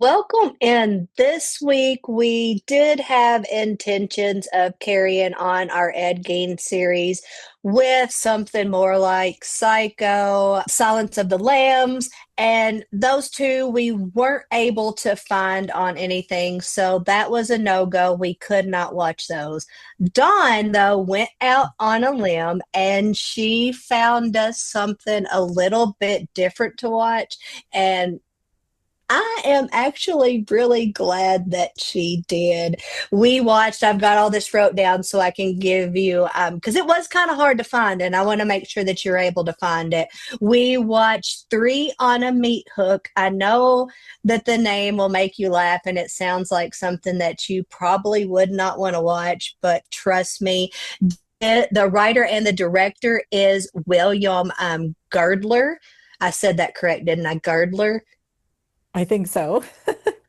Welcome. And this week we did have intentions of carrying on our Ed Gein series with something more like Psycho, Silence of the Lambs, and those two we weren't able to find on anything, so that was a no-go. We could not watch those. Dawn, though, went out on a limb and she found us something a little bit different to watch. And I am actually really glad that she did. I've got all this wrote down so I can give you, because it was kind of hard to find, and I want to make sure that you're able to find it. We watched Three on a Meat Hook. I know that the name will make you laugh, and it sounds like something that you probably would not want to watch, but trust me, the writer and the director is William Girdler. I said that correct, didn't I? Girdler. I think so.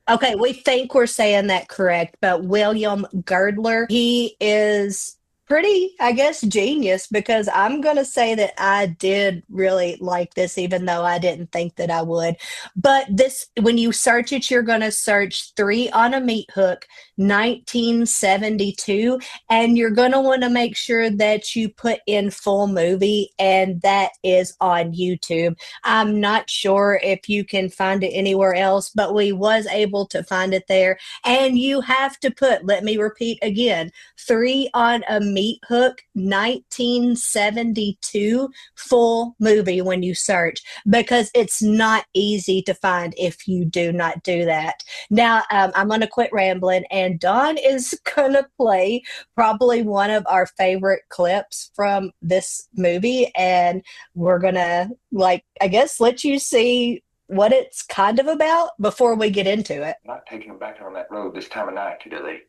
Okay, we think we're saying that correct, but William Girdler, he is pretty, I guess, genius because I'm going to say that I did really like this, even though I didn't think that I would. But this, when you search it, you're going to search Three on a Meat Hook, 1972, and you're going to want to make sure that you put in full movie, and that is on YouTube. I'm not sure if you can find it anywhere else, but we was able to find it there. And you have to put, let me repeat again, Three on a Meat Hook 1972 full movie when you search, because it's not easy to find if you do not do that. Now, I'm going to quit rambling, and Dawn is going to play probably one of our favorite clips from this movie, and we're going to, like, I guess, let you see what it's kind of about before we get into it. Not taking them back on that road this time of night, do they?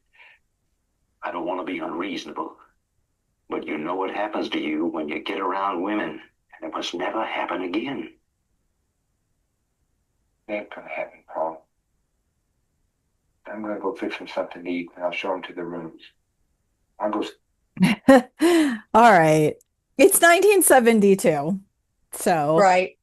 I don't want to be unreasonable, but you know what happens to you when you get around women, and it must never happen again. It ain't gonna happen, Paul. I'm gonna go fix them something to eat, and I'll show them to the rooms. I'll go. All right. It's 1972. So, Right.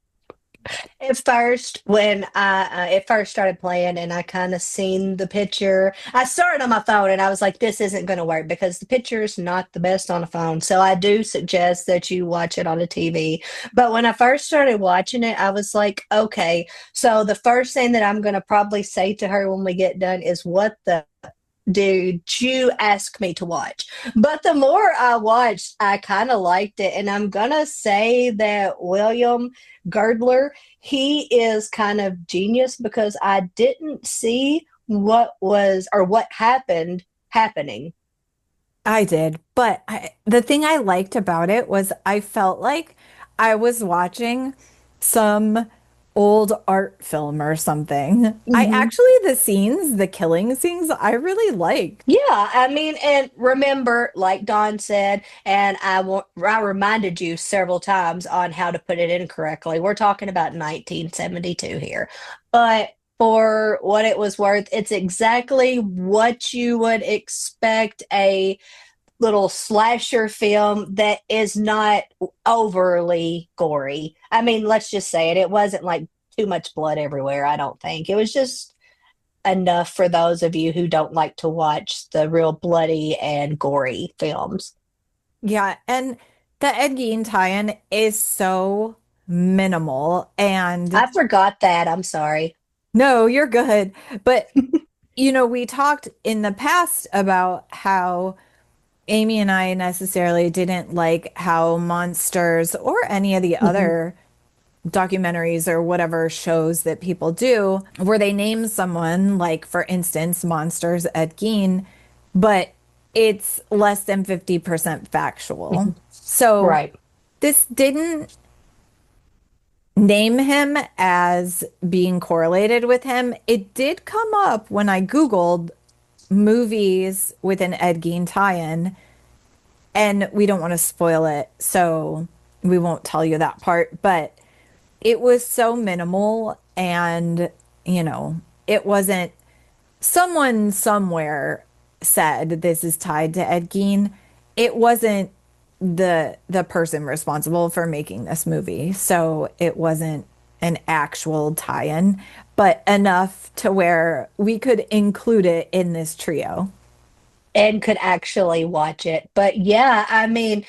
At first, when I it first started playing and I kind of seen the picture, I started on my phone and I was like, this isn't going to work because the picture is not the best on a phone. So I do suggest that you watch it on a TV. But when I first started watching it, I was like, okay, so the first thing that I'm going to probably say to her when we get done is, what the did you ask me to watch? But the more I watched, I kind of liked it. And I'm going to say that William Girdler, he is kind of genius because I didn't see what was or what happened happening. I did. But the thing I liked about it was I felt like I was watching some old art film or something. Mhm. The scenes, the killing scenes, I really liked. Yeah, I mean, and remember, like Don said, and I reminded you several times on how to put it in correctly. We're talking about 1972 here, but for what it was worth, it's exactly what you would expect a little slasher film that is not overly gory. I mean, let's just say it. It wasn't like too much blood everywhere, I don't think. It was just enough for those of you who don't like to watch the real bloody and gory films. Yeah, and the Ed Gein tie-in is so minimal. And I forgot that. I'm sorry. no, you're good. But we talked in the past about how Amy and I necessarily didn't like how monsters or any of the Mhm. other documentaries or whatever shows that people do, where they name someone, like, for instance, Monsters Ed Gein, but it's less than 50% factual. So Right. this didn't name him as being correlated with him. It did come up when I Googled movies with an Ed Gein tie-in, and we don't want to spoil it, so we won't tell you that part, but it was so minimal, and it wasn't someone somewhere said this is tied to Ed Gein. It wasn't the person responsible for making this movie, so it wasn't an actual tie-in. but enough to where we could include it in this trio. and could actually watch it. But yeah, I mean,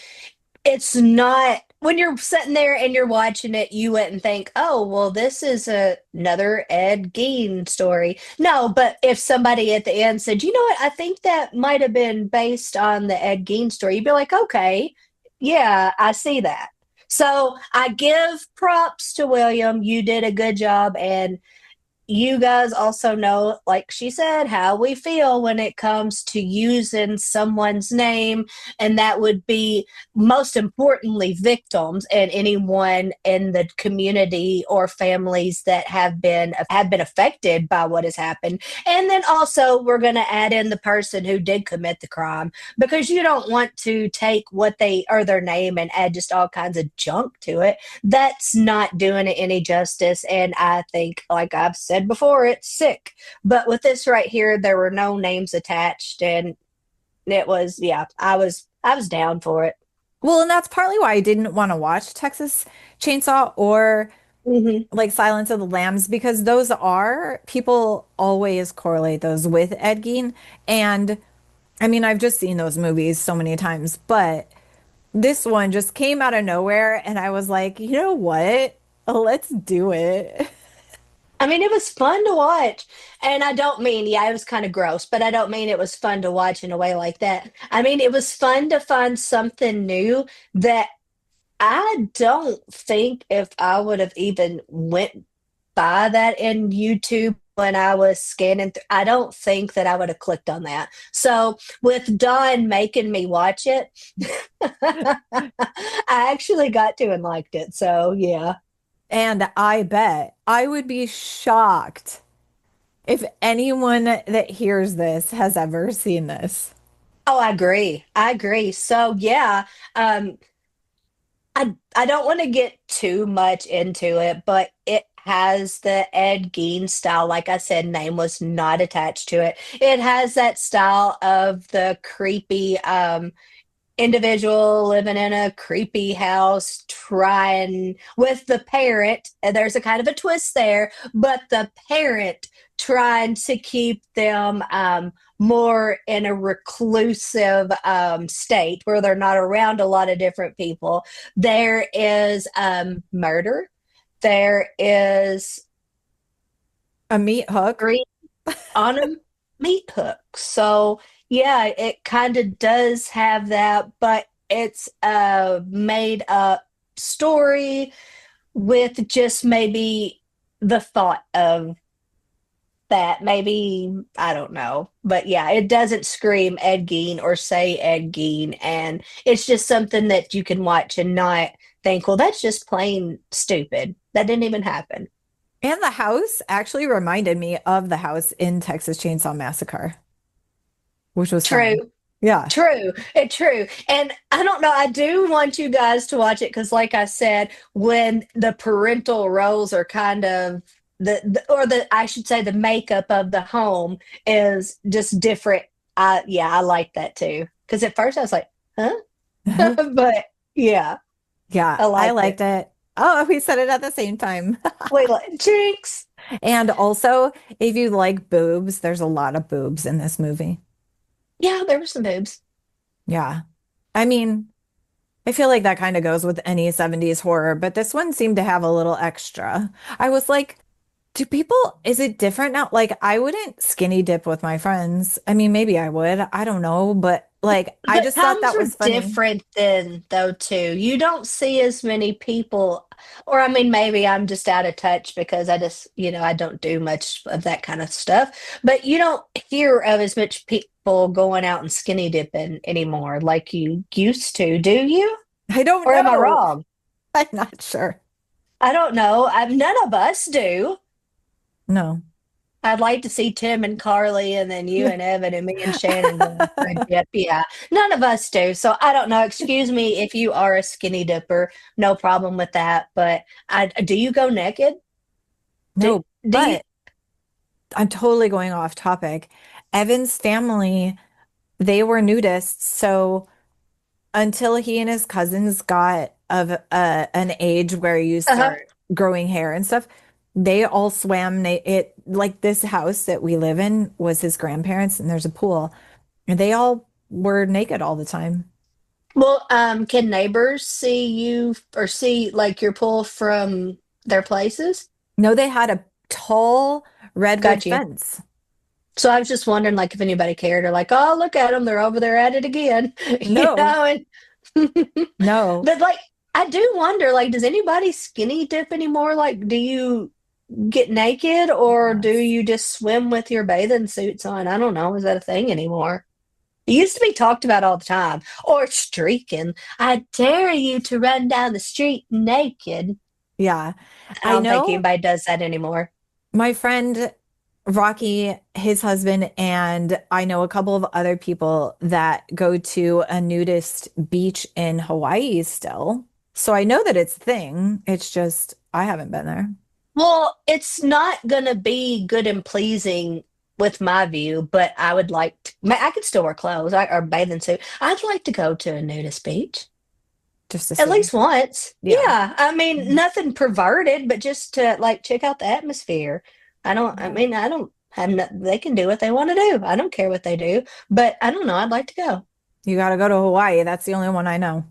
it's not when you're sitting there and you're watching it, you wouldn't think, oh, well, this is another Ed Gein story. No, but if somebody at the end said, you know what, I think that might have been based on the Ed Gein story, you'd be like, okay, yeah, I see that. So I give props to William. You did a good job. And you guys also know, like she said, how we feel when it comes to using someone's name, and that would be most importantly victims and anyone in the community or families that have been affected by what has happened. And then also we're going to add in the person who did commit the crime, because you don't want to take what they or their name and add just all kinds of junk to it. That's not doing it any justice. And I think, like I've said before, it's sick. But with this right here, there were no names attached, and it was, yeah, I was down for it. Well, and that's partly why I didn't want to watch Texas Chainsaw or Hmm. like Silence of the Lambs, because those are people always correlate those with Ed Gein. And I mean, I've just seen those movies so many times, but this one just came out of nowhere, and I was like, you know what? Let's do it. I mean, it was fun to watch. And I don't mean, yeah, it was kind of gross, but I don't mean it was fun to watch in a way like that. I mean, it was fun to find something new that I don't think if I would have even went by that in YouTube when I was scanning through, I don't think that I would have clicked on that. So with Dawn making me watch it, I actually got to and liked it. So yeah. And I bet I would be shocked if anyone that hears this has ever seen this. Oh, I agree. I agree. So yeah, um, I don't want to get too much into it, but it has the Ed Gein style. Like I said, name was not attached to it. It has that style of the creepy individual living in a creepy house trying with the parent, and there's a kind of a twist there, but the parent trying to keep them more in a reclusive state where they're not around a lot of different people. There is murder, there is A meat hook. grief on a meat hook. So yeah, it kind of does have that, but it's a made up story with just maybe the thought of that. Maybe I don't know, but yeah, it doesn't scream Ed Gein or say Ed Gein, and it's just something that you can watch and not think, well, that's just plain stupid. That didn't even happen. And the house actually reminded me of the house in Texas Chainsaw Massacre, which was True. fun. Yeah. True, it's true. And I don't know, I do want you guys to watch it because, like I said, when the parental roles are kind of or I should say, the makeup of the home is just different. Yeah, I like that too. Because at first I was like, huh? But yeah, Yeah, I I liked it. liked it. Oh, we said it at the same time. Wait, like, Jinx. And also, if you like boobs, there's a lot of boobs in this movie. Yeah, there were some boobs. Yeah. I mean, I feel like that kind of goes with any 70s horror, but this one seemed to have a little extra. I was like, do people, is it different now? Like, I wouldn't skinny dip with my friends. I mean, maybe I would. I don't know. But like, I The just thought times that are was funny. different then, though, too. You don't see as many people, or I mean, maybe I'm just out of touch because I just, I don't do much of that kind of stuff. But you don't hear of as much people going out and skinny dipping anymore like you used to, do you? I don't Or am I know. wrong? I'm not sure. I don't know. None of us do. No. I'd like to see Tim and Carly, and then you and Evan and me and Shannon going for a dip. Yeah, none of us do. So I don't know. Excuse me if you are a skinny dipper. No problem with that. But do you go naked? Do, No, do you? but I'm totally going off topic. Evan's family, they were nudists, so until he and his cousins got of an age where you Uh-huh. start growing hair and stuff, They all swam. It like this house that we live in was his grandparents, and there's a pool, and they all were naked all the time. Well, can neighbors see you or see like your pool from their places? No, they had a tall redwood Got you. fence. So I was just wondering, like, if anybody cared or like, oh, look at them, they're over there at it again, No, And no. but like, I do wonder, like, does anybody skinny dip anymore? Like, do you get naked or do Yes. you just swim with your bathing suits on? I don't know. Is that a thing anymore? It used to be talked about all the time. Or streaking. I dare you to run down the street naked. Yeah. I I don't think know anybody does that anymore. my friend Rocky, his husband, and I know a couple of other people that go to a nudist beach in Hawaii still. So I know that it's a thing. It's just I haven't been there. Well, it's not going to be good and pleasing with my view, but I would like to, I could still wear clothes or bathing suit. I'd like to go to a nudist beach Just to at see. least once. Yeah. Yeah. I mean, Mhm. nothing perverted, but just to like check out the atmosphere. Yeah. I don't have, no, they can do what they want to do. I don't care what they do, but I don't know. I'd like to go. You got to go to Hawaii. That's the only one I know.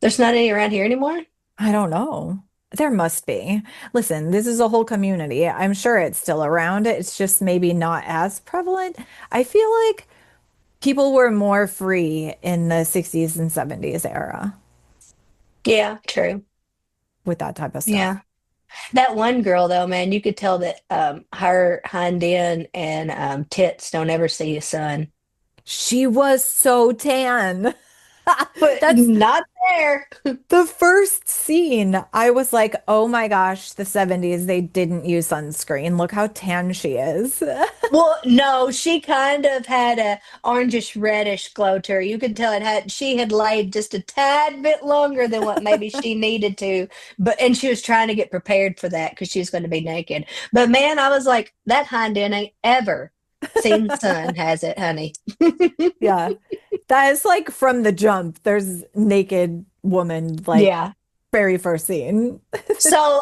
There's not any around here anymore. I don't know. There must be. Listen, this is a whole community. I'm sure it's still around. It's just maybe not as prevalent. I feel like people were more free in the 60s and 70s era Yeah, true. with that type of stuff. Yeah. That one girl though, man, you could tell that her hind end and tits don't ever see a sun. She was so tan. But That's not there. the first scene. I was like, oh my gosh, the 70s, they didn't use sunscreen. Look how tan she is. Well, no, she kind of had a orangish reddish glow to her. You could tell she had laid just a tad bit longer than what maybe she needed to, but and she was trying to get prepared for that because she was going to be naked. But man, I was like, that hind end ain't ever seen the sun, has it, honey? Yeah. That is like from the jump. There's naked woman, like Yeah. very first scene. So,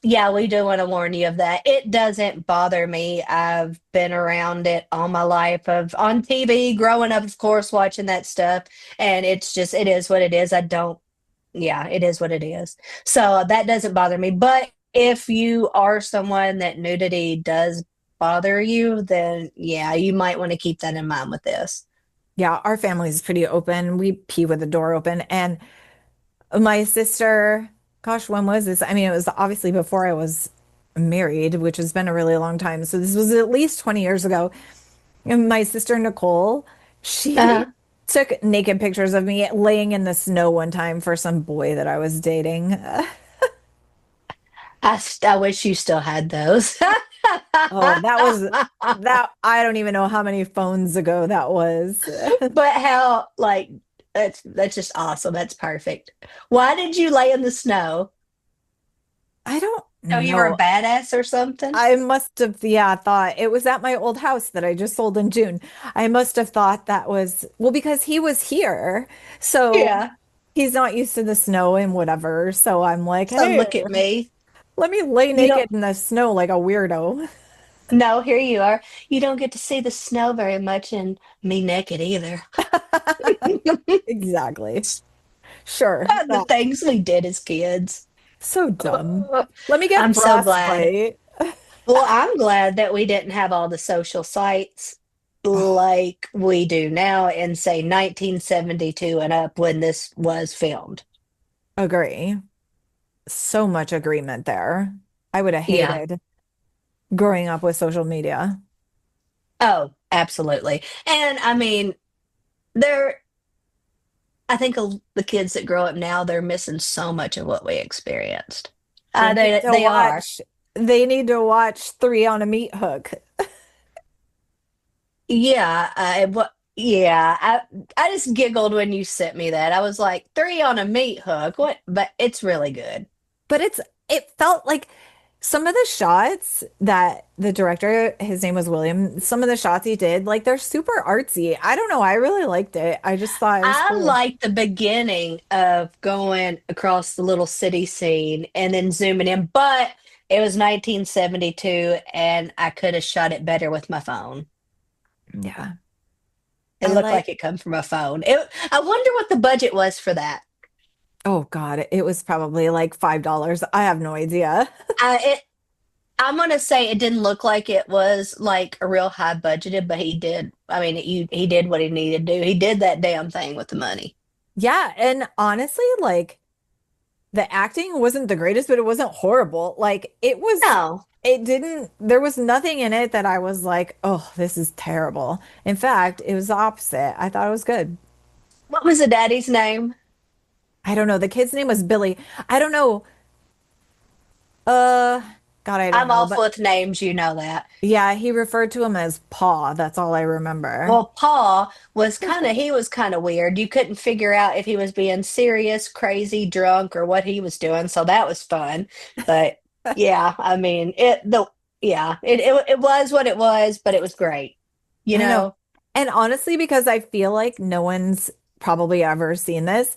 yeah, we do want to warn you of that. It doesn't bother me. I've been around it all my life of on TV, growing up, of course, watching that stuff. And it's just, it is what it is. I don't, yeah, it is what it is. So that doesn't bother me. But if you are someone that nudity does bother you, then yeah, you might want to keep that in mind with this. Yeah, our family is pretty open. We pee with the door open. And my sister, gosh, when was this? I mean, it was obviously before I was married, which has been a really long time. So this was at least 20 years ago. And my sister Nicole, she Uh-huh. took naked pictures of me laying in the snow one time for some boy that I was dating. I wish you still had those. Oh, that was that. I don't even know how many phones ago that was. But how like that's just awesome. That's perfect. Why did you lay in the snow? I don't Oh, you were a know. badass or something? I must have, yeah, thought it was at my old house that I just sold in June. I must have thought that was, well, because he was here. So Yeah. he's not used to the snow and whatever. So I'm like, So hey, look at me. let me lay You don't naked in the snow like a weirdo. no, here you are. You don't get to see the snow very much and me naked either. Exactly. Sure. The That, things we did as kids. so dumb. Uh, Let me get I'm so glad. frostbite. Well, I'm glad that we didn't have all the social sites like we do now in say 1972 and up when this was filmed. Agree. So much agreement there. I would have Yeah. hated growing up with social media. Oh, absolutely. And I mean, they're, I think the kids that grow up now, they're missing so much of what we experienced. They need to They are. watch, they need to watch Three on a Meat Hook. Yeah. Yeah. I just giggled when you sent me that. I was like, three on a meat hook. What? But it's really good. But it felt like some of the shots that the director, his name was William, some of the shots he did, like they're super artsy. I don't know. I really liked it. I just thought it was I cool. like the beginning of going across the little city scene and then zooming in, but it was 1972 and I could have shot it better with my phone. Yeah. It I looked like, like it come from a phone. I wonder what the budget was for that. oh God, it was probably like $5. I have no idea. It I'm gonna say it didn't look like it was like a real high budgeted, but he did. I mean, he did what he needed to do. He did that damn thing with the money. Yeah, and honestly, like the acting wasn't the greatest, but it wasn't horrible. Like No, it didn't, there was nothing in it that I was like, oh, this is terrible. In fact, it was the opposite. I thought it was good. what was the daddy's name? I don't know. The kid's name was Billy. I don't know. Uh, God, I don't I'm know. awful But with names, you know that. yeah, he referred to him as Paw. That's all I remember. Well, Paul was he was kind of weird. You couldn't figure out if he was being serious, crazy, drunk, or what he was doing. So that was fun. But yeah, I mean, it was what it was, but it was great. You I know. know, And honestly, because I feel like no one's probably ever seen this,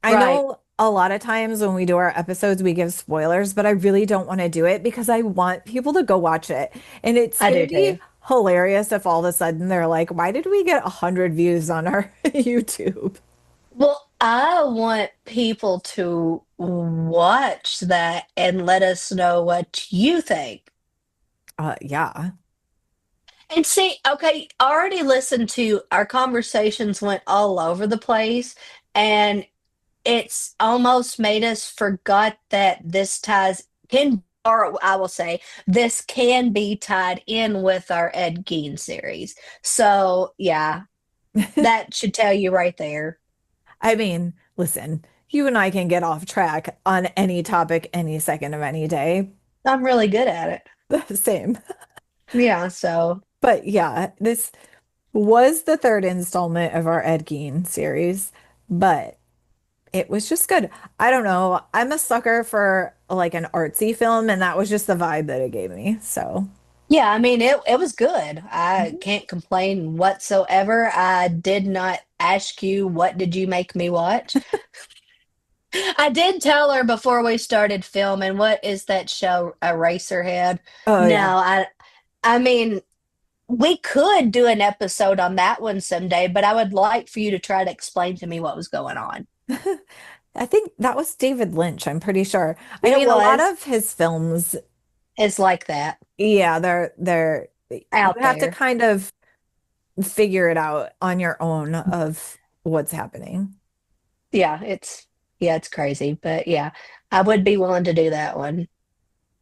I right. know a lot of times when we do our episodes, we give spoilers, but I really don't want to do it because I want people to go watch it. And it's I going to do be too. hilarious if all of a sudden they're like, why did we get 100 views on our YouTube? Well, I want people to watch that and let us know what you think. Yeah. And see, okay, I already listened to our conversations went all over the place, and it's almost made us forgot that this ties can, or I will say, this can be tied in with our Ed Gein series. So yeah, that should tell you right there. I mean, listen, you and I can get off track on any topic any second of any day. I'm really good at it. Same. Yeah, so But yeah, this was the third installment of our Ed Gein series, but it was just good. I don't know. I'm a sucker for like an artsy film, and that was just the vibe that it gave me. So, yeah, I mean it was good. I mhm. can't complain whatsoever. I did not ask you what did you make me watch. I did tell her before we started filming, what is that show Eraserhead? Oh yeah. No, I mean we could do an episode on that one someday, but I would like for you to try to explain to me what was going on. I think that was David Lynch, I'm pretty sure. I It mean, a lot was. of his films, It's like that yeah, they're you out have to there. kind of figure it out on your own of what's happening. Yeah, it's crazy, but yeah, I would be willing to do that one.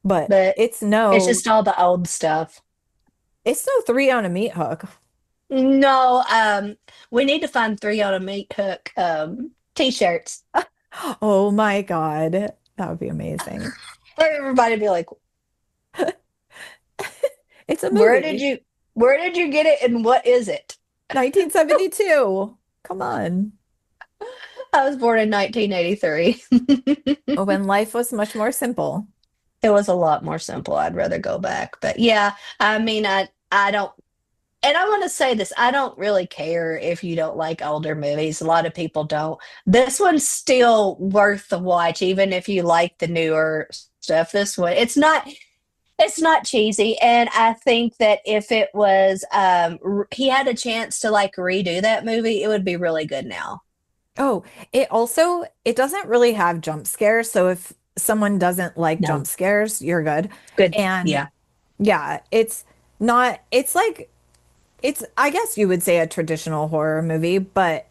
But But it's just all the old stuff. it's no three on a meat hook. No, we need to find three on a meat hook t-shirts. Oh my God. That would be amazing. Everybody be like, It's a where did movie. you where did you get it and what is it? 1972. Come on. I was born in 1983. When life was much more simple. It was a lot more simple. I'd rather go back. But yeah, I mean I don't, and I want to say this, I don't really care if you don't like older movies. A lot of people don't. This one's still worth the watch, even if you like the newer stuff. This one, it's not cheesy. And I think that if it was he had a chance to like redo that movie, it would be really good now. Oh, it also it doesn't really have jump scares, so if someone doesn't like jump No. scares, you're good. Good. And Yeah. yeah, it's not it's like it's I guess you would say a traditional horror movie, but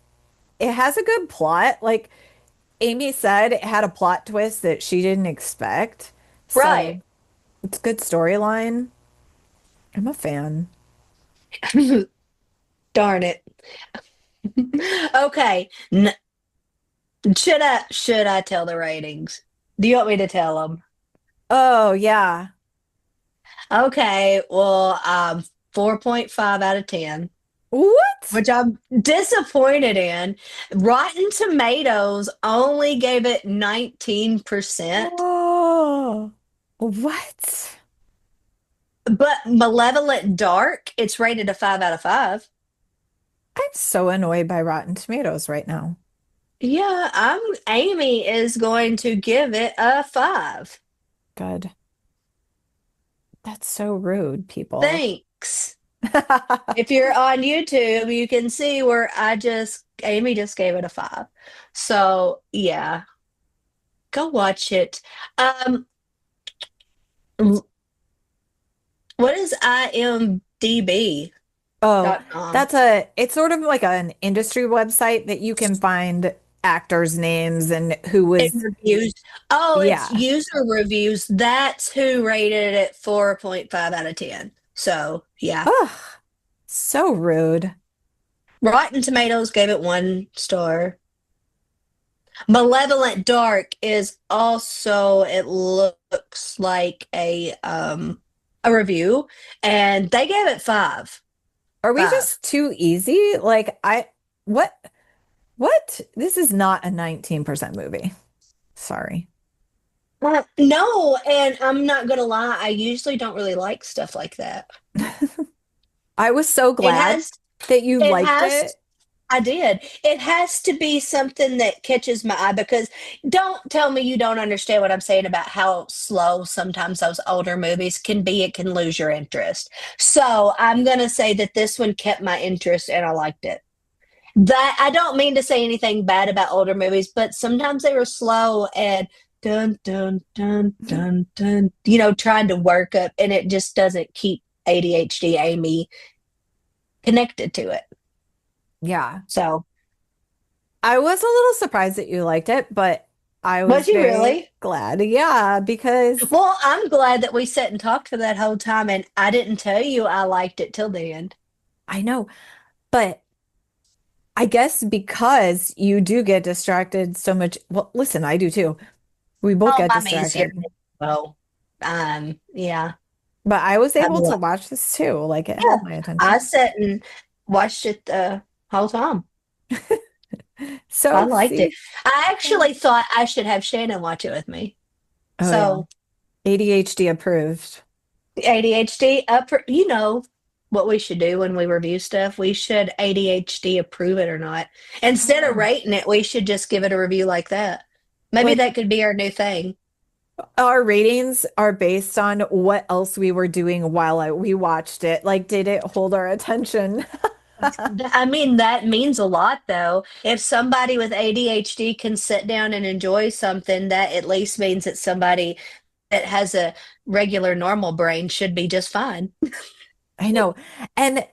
it has a good plot. Like Amy said, it had a plot twist that she didn't expect. Right. So it's a good storyline. I'm a fan. Darn it. Okay. Should I tell the ratings? Do you want me to tell them? Oh yeah. Okay, well, 4.5 out of 10, What? which I'm disappointed in. Rotten Tomatoes only gave it 19%. Oh. What? But Malevolent Dark, it's rated a 5 out of 5. I'm so annoyed by Rotten Tomatoes right now. Yeah, Amy is going to give it a 5. Good. That's so rude, people. Thanks. If you're on YouTube, you can see where Amy just gave it a 5. So yeah, go watch it. Um, what is Oh, imdb.com? it's sort of like an industry website that you can find actors' names and who And was, reviews. Oh, it's yeah. user reviews. That's who rated it 4.5 out of 10. So yeah. Ugh, so rude. Rotten Tomatoes gave it 1 star. Malevolent Dark is also, it looks like a review, and they gave it 5. Are we 5. just too easy? What, what? This is not a 19% movie. Sorry. No, and I'm not gonna lie, I usually don't really like stuff like that. I was so It glad has that you it liked has it. I did. It has to be something that catches my eye, because don't tell me you don't understand what I'm saying about how slow sometimes those older movies can be. It can lose your interest. So I'm going to say that this one kept my interest and I liked it. That I don't mean to say anything bad about older movies, but sometimes they were slow and dun dun dun dun dun, trying to work up, and it just doesn't keep ADHD Amy connected to it. Yeah. So, I was a little surprised that you liked it, but I was was you very really? glad. Yeah, because Well, I'm glad that we sat and talked for that whole time, and I didn't tell you I liked it till the end. I know, but I guess because you do get distracted so much. Well, listen, I do too. We both Oh, get I'm easier. distracted. Well, yeah, But I was I'm able to like, watch this too. Like it yeah. held my I attention. sat and watched it the whole time. I So, liked it. see? I Yeah. actually thought I should have Shannon watch it with me. Oh yeah. So ADHD approved. ADHD up, what we should do when we review stuff. We should ADHD approve it or not. Oh Instead of yeah. rating it, we should just give it a review like that. Maybe Like that could be our new thing. our ratings are based on what else we were doing while we watched it. Like, did it hold our attention? I mean, that means a lot, though. If somebody with ADHD can sit down and enjoy something, that at least means that somebody that has a regular, normal brain should be just fine. I know. And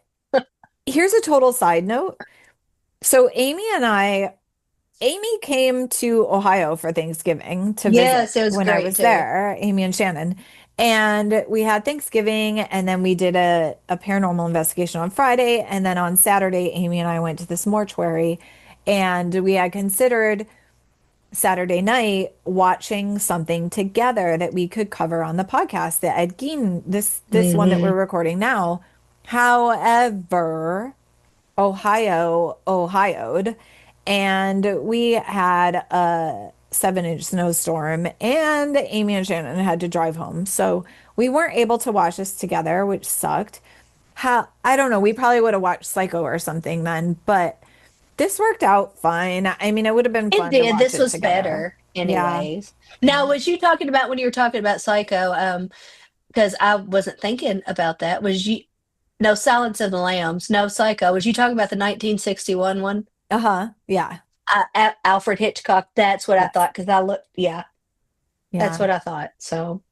here's a total side note. So Amy came to Ohio for Thanksgiving to visit Yes, it was when I great was too. there, Amy and Shannon. And we had Thanksgiving, and then we did a paranormal investigation on Friday. And then on Saturday, Amy and I went to this mortuary, and we had considered Saturday night watching something together that we could cover on the podcast, the Ed Gein, this one that we're Hmm. recording now. However, Ohio'd, and we had a 7-inch snowstorm, and Amy and Shannon had to drive home. So we weren't able to watch this together, which sucked. I don't know, we probably would have watched Psycho or something then, but this worked out fine. I mean, it would have been It fun to did. watch This it was together. better, Yeah. anyways. Now, was you talking about when you were talking about Psycho? Because I wasn't thinking about that. Was you? No, Silence of the Lambs. No, Psycho. Was you talking about the 1961 one? Uh-huh. Yeah. Alfred Hitchcock. That's what I Yes. thought. Because I looked. Yeah, that's Yeah. what I thought. So,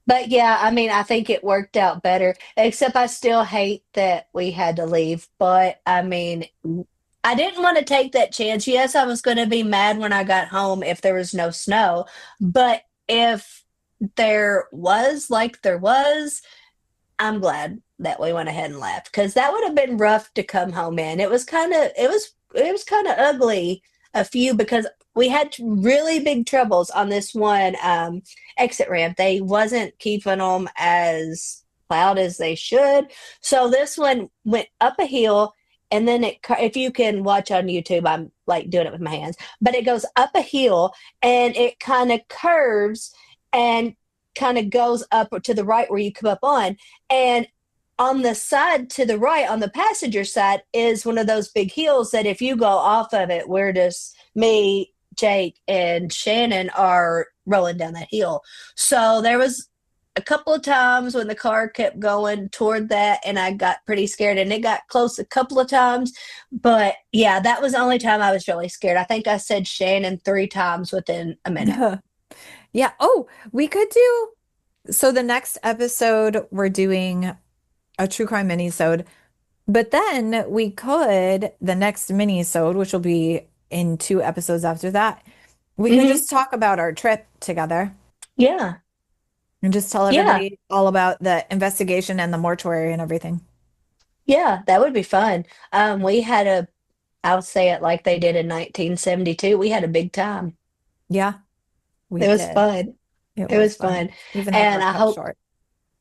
but yeah, I mean, I think it worked out better. Except I still hate that we had to leave. But I mean, I didn't want to take that chance. Yes, I was going to be mad when I got home if there was no snow. But if there was, like there was, I'm glad that we went ahead and left, because that would have been rough to come home in. It was kind of ugly a few, because we had really big troubles on this one exit ramp. They wasn't keeping them as plowed as they should. So this one went up a hill, and then if you can watch on YouTube, I'm like doing it with my hands, but it goes up a hill and it kind of curves, and kind of goes up to the right where you come up on. And on the side to the right, on the passenger side, is one of those big hills that if you go off of it, we're just me, Jake, and Shannon are rolling down that hill. So there was a couple of times when the car kept going toward that, and I got pretty scared, and it got close a couple of times. But yeah, that was the only time I was really scared. I think I said Shannon 3 times within a minute. Yeah. Oh, we could do. So the next episode, we're doing a true crime mini-sode, but then we could, the next mini-sode, which will be in 2 episodes after that, we could Hmm. just talk about our trip together Yeah. and just tell Yeah. everybody all about the investigation and the mortuary and everything. Yeah. That would be fun. We had a, I'll say it like they did in 1972. We had a big time. Yeah, we It was did. fun. It It was was fun, fun. even though And ours I cut hope, short.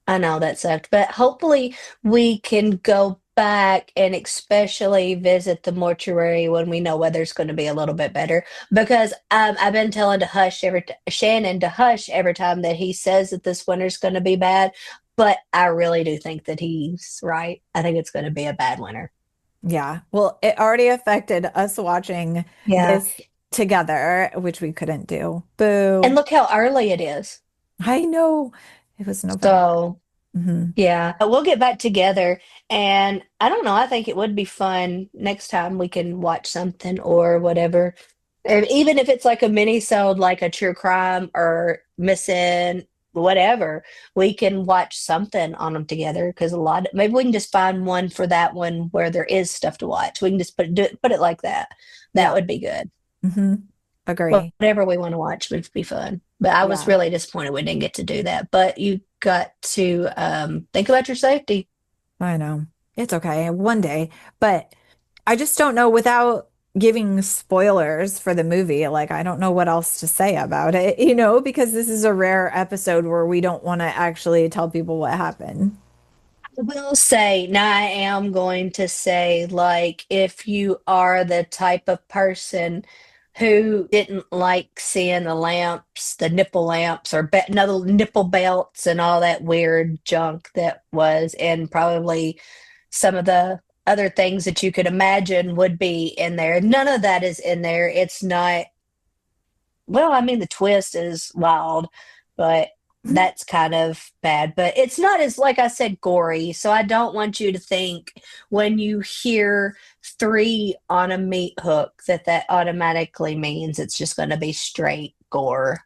I know that sucked, but hopefully we can go back and especially visit the mortuary when we know weather's going to be a little bit better. Because I've been telling to hush Shannon to hush every time that he says that this winter's going to be bad. But I really do think that he's right. I think it's going to be a bad winter. Yeah. Well, it already affected us watching Yeah. this together, which we couldn't do. And Boo. look how early it is. I know. It was November. So Hmm. yeah, we'll get back together. And I don't know, I think it would be fun next time we can watch something or whatever. And even if it's like a mini-sode, like a true crime or missing, whatever, we can watch something on them together. Because maybe we can just find one for that one where there is stuff to watch. We can just put it like that. That Yeah. would be good. Hmm. Agree. Whatever we want to watch would be fun. But I was Yeah. really disappointed we didn't get to do that. But you got to think about your safety. I know. It's okay. One day. But I just don't know without giving spoilers for the movie. Like, I don't know what else to say about it, because this is a rare episode where we don't want to actually tell people what happened. I will say, now I am going to say, like, if you are the type of person who didn't like seeing the lamps, the nipple lamps, or no, the nipple belts and all that weird junk that was, and probably some of the other things that you could imagine would be in there. None of that is in there. It's not, well, I mean, the twist is wild, but that's kind of bad. But it's not as, like I said, gory. So I don't want you to think when you hear three on a meat hook that that automatically means it's just going to be straight gore.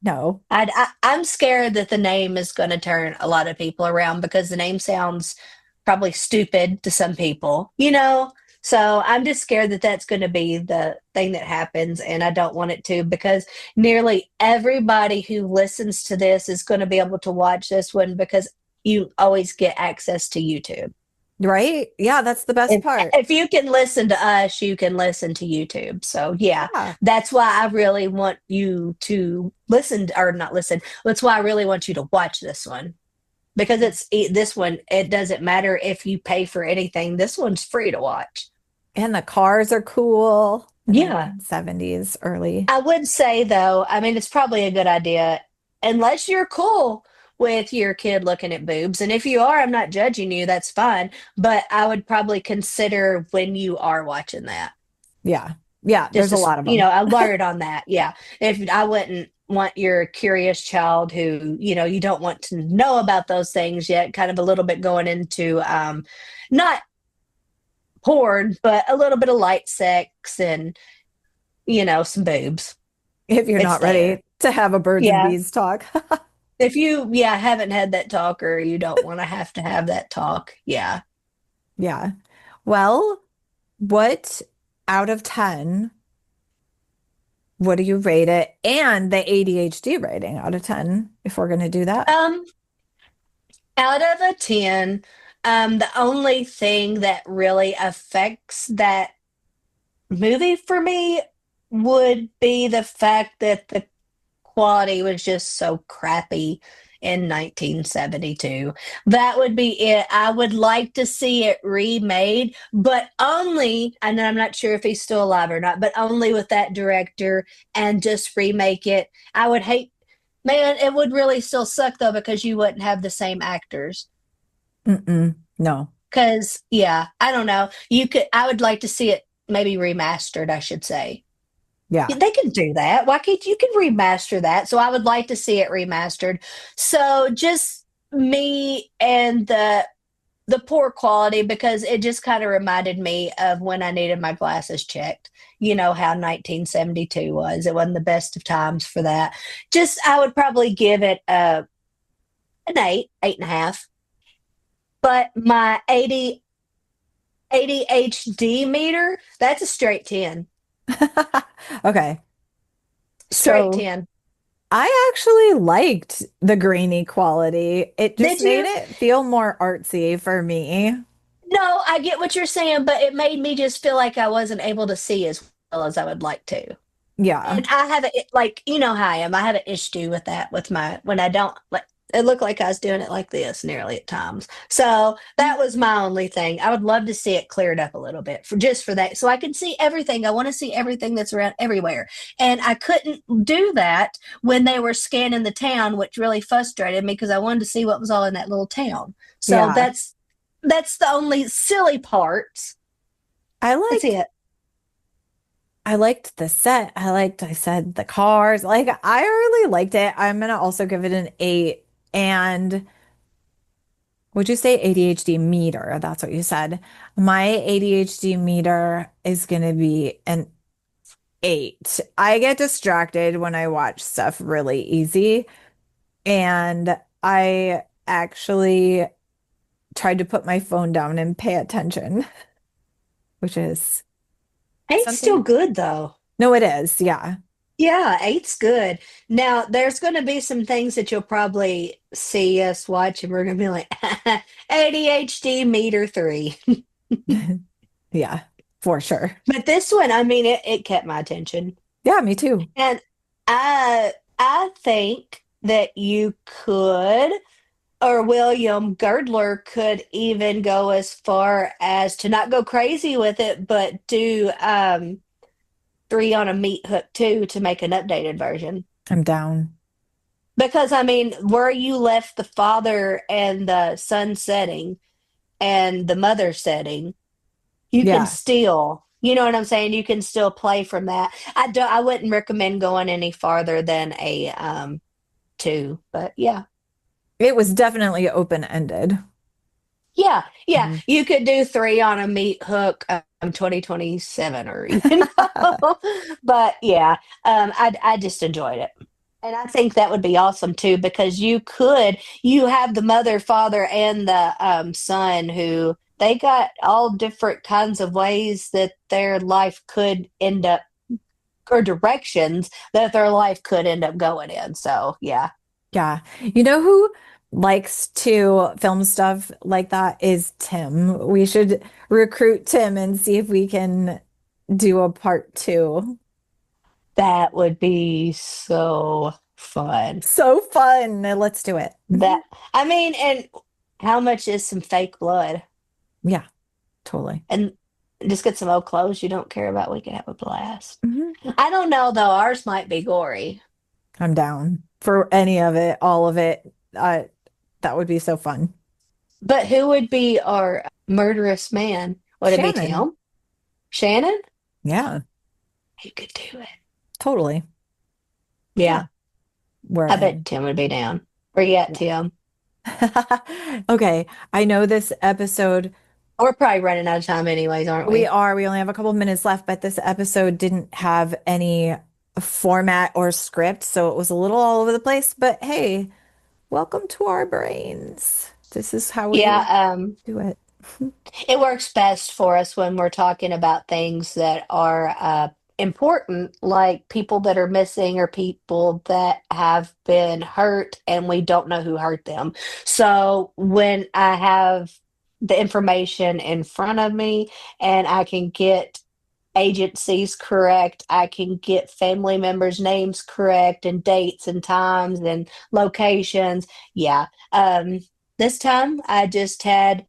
No. I'm scared that the name is going to turn a lot of people around because the name sounds probably stupid to some people, you know? So I'm just scared that that's going to be the thing that happens. And I don't want it to because nearly everybody who listens to this is going to be able to watch this one because you always get access to YouTube. Right? Yeah, that's the best If, part. if you can listen to us, you can listen to YouTube. So yeah, Yeah. that's why I really want you to listen or not listen. That's why I really want you to watch this one because this one. It doesn't matter if you pay for anything. This one's free to watch. And the cars are cool. The Yeah, 1970s early. I would say though. I mean, it's probably a good idea unless you're cool with your kid looking at boobs. And if you are, I'm not judging you. That's fine. But I would probably consider when you are watching that. Yeah. Yeah, Just there's a to, lot of them. alert on that. Yeah. If I wouldn't want your curious child who, you don't want to know about those things yet, kind of a little bit going into not porn, but a little bit of light sex and, some boobs. If you're It's not there. ready to have a birds and Yeah. bees talk. If you, haven't had that talk or you don't want to have that talk. Yeah. Yeah. Well, what out of 10, what do you rate it? And the ADHD rating out of 10, if we're going to do that. Um, Out of a 10, the only thing that really affects that movie for me would be the fact that the quality was just so crappy in 1972. That would be it. I would like to see it remade, but only, and I'm not sure if he's still alive or not, but only with that director and just remake it. I would hate Man, it would really still suck though because you wouldn't have the same actors. Mm-mm. No. Because yeah, I don't know. I would like to see it maybe remastered, I should say. Yeah. They can do that. Why can't you can remaster that? So I would like to see it remastered. So just me and the poor quality because it just kind of reminded me of when I needed my glasses checked. You know how 1972 was. It wasn't the best of times for that. Just I would probably give it an 8.5. But my 80 ADHD meter, that's a straight 10. Okay. Straight So 10. I actually liked the grainy quality. It just Did made you? it feel more artsy for me. No, I get what you're saying, but it made me just feel like I wasn't able to see as well as I would like to. Yeah. And I have a like you know how I am. I have an issue with that with my when I don't like it looked like I was doing it like this nearly at times. So that was my only thing. I would love to see it cleared up a little bit for just for that. So I can see everything. I want to see everything that's around everywhere. And I couldn't do that when they were scanning the town, which really frustrated me because I wanted to see what was all in that little town. So Yeah. that's the only silly parts. I That's liked it. I liked the set. I said the cars. Like I really liked it. I'm gonna also give it an 8. And would you say ADHD meter? That's what you said. My ADHD meter is gonna be an 8. I get distracted when I watch stuff really easy. And I actually tried to put my phone down and pay attention, which is Eight's still something. good though. No, it is. Yeah. Yeah, eight's good. Now, there's going to be some things that you'll probably see us watch, and we're going to be like, ADHD meter three. Yeah, for sure. But this one, I mean, it kept my attention. Yeah, me too. And I think that you could, or William Girdler could even go as far as to not go crazy with it, but do three on a meat hook too to make an updated version. I'm down. Because I mean, where you left the father and the son setting and the mother setting, you can Yeah. still, you know what I'm saying? You can still play from that. I wouldn't recommend going any farther than a two, but yeah. It was definitely open-ended. Yeah, yeah. Mhm. You could do three on a meat hook 2027 or you know. But yeah, I just enjoyed it. And I think that would be awesome too, because you have the mother, father, and the son who they got all different kinds of ways that their life could end up, or directions that their life could end up going in. So, yeah, Yeah. You know who likes to film stuff like that is Tim. We should recruit Tim and see if we can do a part 2. that would be so fun. So fun. Let's do it. That, I mean, and how much is some fake blood? Yeah, totally. And just get some old clothes you don't care about. We could have a blast. Mhm. I don't know though. Ours might be gory. I'm down for any of it, all of it. That would be so fun. But who would be our murderous man? Would it be Shannon. Tim? Shannon? Yeah, He could do it. totally. Yeah, Yeah, we're I bet in. Tim would be down. Where you at, Yeah. Tim? Okay, I know this episode, We're probably running out of time anyways, aren't we? we only have a couple minutes left, but this episode didn't have any format or script, so it was a little all over the place. But hey, welcome to our brains. This is how Yeah, we do it. it works best for us when we're talking about things that are important, like people that are missing or people that have been hurt and we don't know who hurt them. So when I have the information in front of me and I can get agencies correct, I can get family members' names correct and dates and times and locations. Yeah. This time I just had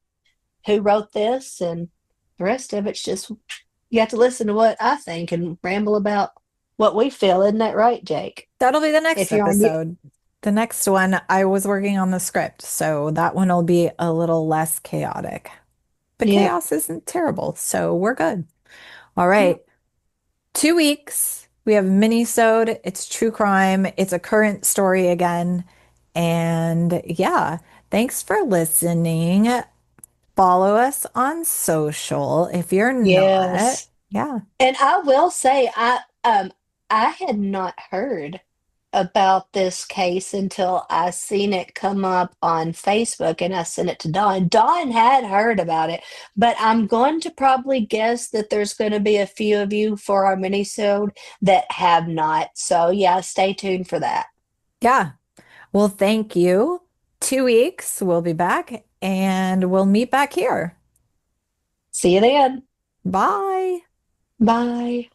who wrote this, and the rest of it's just you have to listen to what I think and ramble about what we feel. Isn't that right, Jake? That'll be the next If you're on you, episode. The next one, I was working on the script, so that one will be a little less chaotic. But Yep. chaos isn't terrible, so we're good. All Yep. right. 2 weeks. We have mini-sode. It's true crime. It's a current story again. And yeah, thanks for listening. Follow us on social if you're not. Yes. Yeah. And I will say, I had not heard about this case until I seen it come up on Facebook and I sent it to Dawn. Dawn had heard about it, but I'm going to probably guess that there's going to be a few of you for our minisode that have not. So yeah, stay tuned for that. Yeah. Well, thank you. 2 weeks. We'll be back and we'll meet back here. See you then. Bye. Bye.